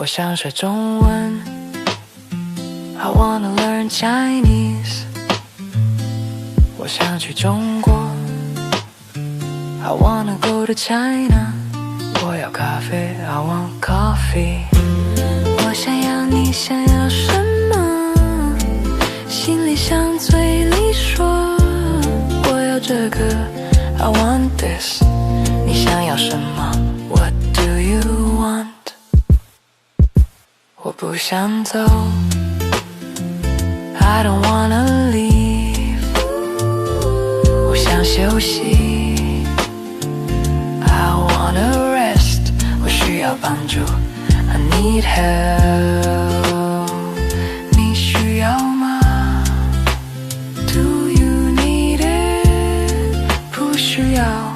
我想学中文 I wanna learn Chinese 我想去中国 I wanna go to China 我要咖啡 I want coffee 我想要你想要什么心里想嘴里说我要这个 I want this 你想要什么 What do you want 我不想走 I don't wanna leave 我想休息 I wanna rest 我需要帮助 I need help 你需要吗 Do you need it 不需要